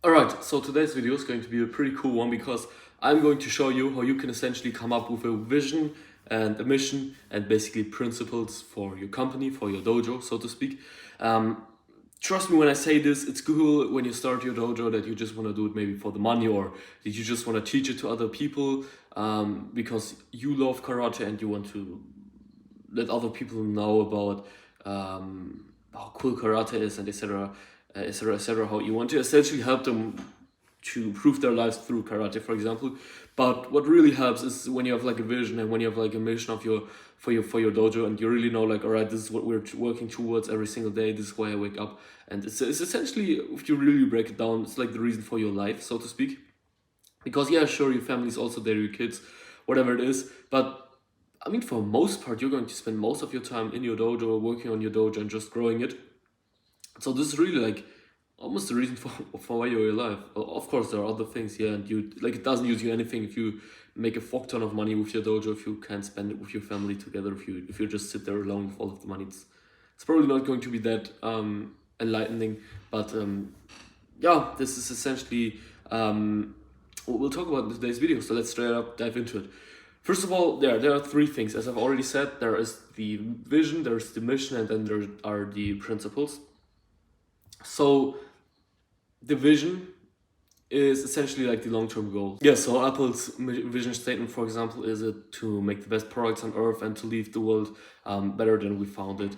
Alright, so today's video is going to be a pretty cool one because I'm going to show you how you can essentially come up with a vision and a mission and basically principles for your company, for your dojo, so to speak. Trust me when I say this, it's cool when you start your dojo that you just want to do it maybe for the money or that you just want to teach it to other people because you love karate and you want to let other people know about how cool karate is and etc. etc. etc. How you want to essentially help them to improve their lives through karate, for example. But what really helps is when you have like a vision and when you have like a mission of your for your dojo and you really know like, all right, this is what we're working towards every single day. This is why I wake up, and it's essentially, if you really break it down, it's like the reason for your life, so to speak. Because yeah, sure, your family is also there, your kids, whatever it is, but I mean, for most part, you're going to spend most of your time in your dojo, working on your dojo, and just growing it. So this is really like almost the reason for why you're alive. Of course, there are other things, yeah, and you like it doesn't use you anything if you make a fuck ton of money with your dojo, if you can't spend it with your family together, if you just sit there alone with all of the money. It's probably not going to be that enlightening, but yeah, this is essentially what we'll talk about in today's video. So let's straight up dive into it. First of all, there are three things. As I've already said, there is the vision, there's the mission, and then there are the principles. So the vision is essentially like the long-term goal. Yeah, so Apple's vision statement, for example, is it to make the best products on earth and to leave the world better than we found it.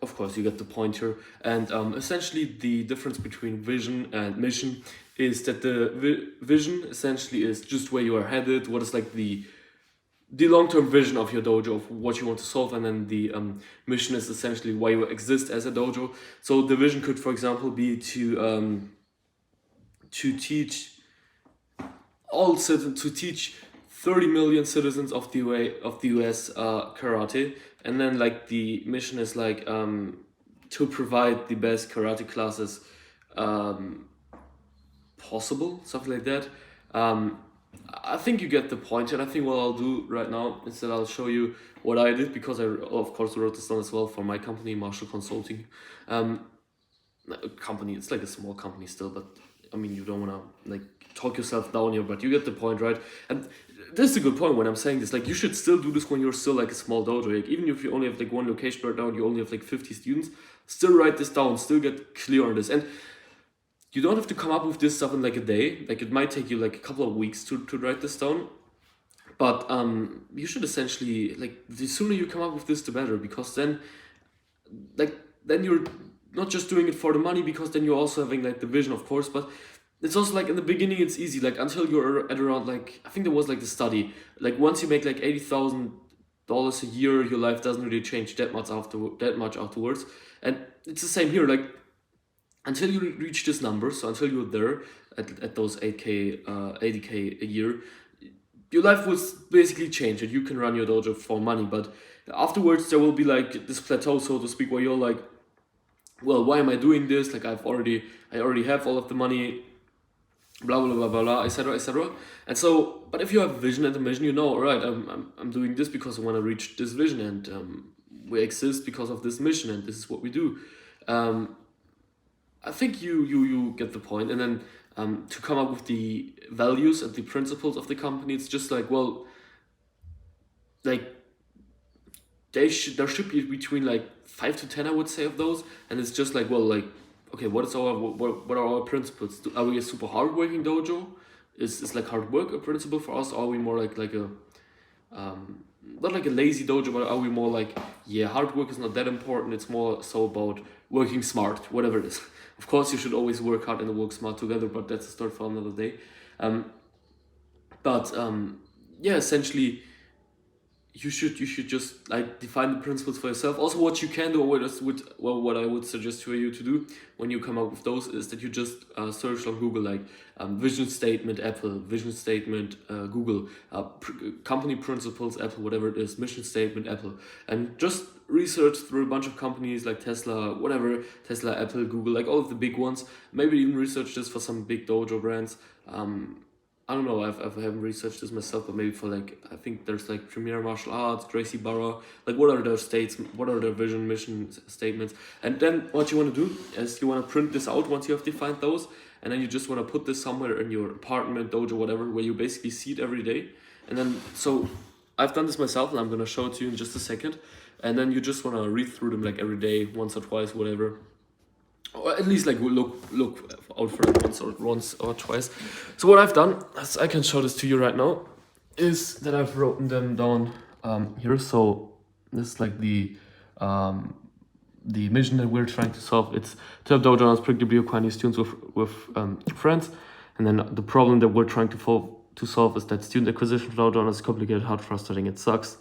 Of course, you get the point here. And essentially the difference between vision and mission is that the vision essentially is just where you are headed, what is like the long-term vision of your dojo, of what you want to solve, and then the mission is essentially why you exist as a dojo. So the vision could, for example, be to teach all citizens, to teach 30 million citizens of the US karate, and then like the mission is like to provide the best karate classes possible, something like that. I think you get the point, and I think what I'll do right now is that I'll show you what I did, because I of course wrote this down as well for my company, Marshall Consulting. Company, it's like a small company still, but I mean, you don't want to like talk yourself down here, but you get the point, right? And this is a good point when I'm saying this. Like, you should still do this when you're still like a small dojo. Like, even if you only have like one location right now, you only have like 50 students, still write this down, still get clear on this. And you don't have to come up with this stuff in like a day. Like, it might take you like a couple of weeks to write this down. But you should essentially, like, the sooner you come up with this, the better, because then you're not just doing it for the money, because then you're also having like the vision, of course, but it's also like in the beginning it's easy, like until you're at around, like, I think there was like the study, like once you make like $80,000 a year, your life doesn't really change that much afterwards. And it's the same here, like until you reach this number, so until you're there at those 80K a year, your life will basically change and you can run your dojo for money. But afterwards there will be like this plateau, so to speak, where you're like, well, why am I doing this? Like, I already have all of the money, blah blah blah blah blah, etc etc. And so, but if you have a vision and a mission, you know, all right, I'm doing this because I want to reach this vision, and we exist because of this mission, and this is what we do. I think you get the point. And then to come up with the values and the principles of the company, it's just like, well, like there should be between like 5 to 10, I would say, of those. And it's just like, well, like, okay, what are our principles? Are we a super hardworking dojo? Is like hard work a principle for us? Or are we more like a not like a lazy dojo, but are we more like, yeah, hard work is not that important, it's more so about working smart, whatever it is. Of course, you should always work hard and work smart together, but that's a story for another day. Yeah, essentially, you should just like define the principles for yourself. Also, what you can do, what I would suggest for you to do when you come up with those, is that you just search on Google, like vision statement Apple, vision statement Google, company principles Apple, whatever it is, mission statement Apple, and just research through a bunch of companies like Tesla, whatever, Tesla, Apple, Google, like all of the big ones. Maybe even research this for some big dojo brands. I don't know, I haven't researched this myself, but maybe for like, I think there's like Premier Martial Arts, Gracie Barra, like what are their vision, mission statements. And then what you want to do is you want to print this out once you have defined those, and then you just want to put this somewhere in your apartment, dojo, whatever, where you basically see it every day. And then, so I've done this myself, and I'm gonna show it to you in just a second. And then you just want to read through them like every day, once or twice, whatever. Or at least like look out for it once or twice. So what I've done, as I can show this to you right now, is that I've written them down here. So this is like the mission that we're trying to solve. It's to help dojo owners practically acquire students with friends. And then the problem that we're trying to solve is that student acquisition for dojo owners is complicated, hard, frustrating, it sucks.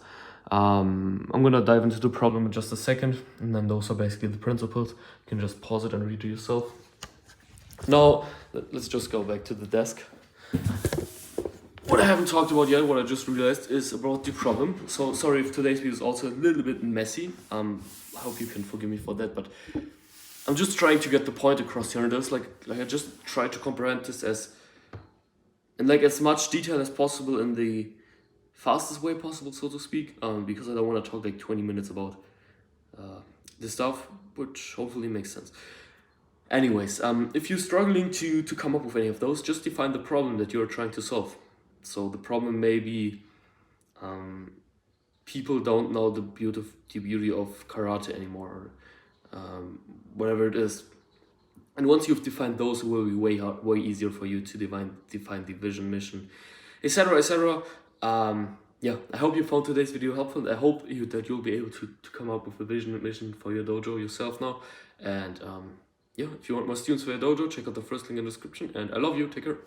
I'm gonna dive into the problem in just a second, and then those are basically the principles. You can just pause it and read it yourself. Now, let's just go back to the desk. What I haven't talked about yet, what I just realized, is about the problem. So sorry if today's video is also a little bit messy. I hope you can forgive me for that, but I'm just trying to get the point across here. And there's like I just try to comprehend this in like as much detail as possible in the fastest way possible, so to speak, because I don't want to talk like 20 minutes about this stuff, which hopefully makes sense. Anyways, if you're struggling to come up with any of those, just define the problem that you're trying to solve. So the problem may be people don't know the beauty of karate anymore, or whatever it is. And once you've defined those, it will be way easier for you to define the vision, mission, etc., etc. Yeah, I hope you found today's video helpful. I hope that you'll be able to come up with a vision and mission for your dojo yourself now. And yeah, if you want more students for your dojo, check out the first link in the description. And I love you. Take care.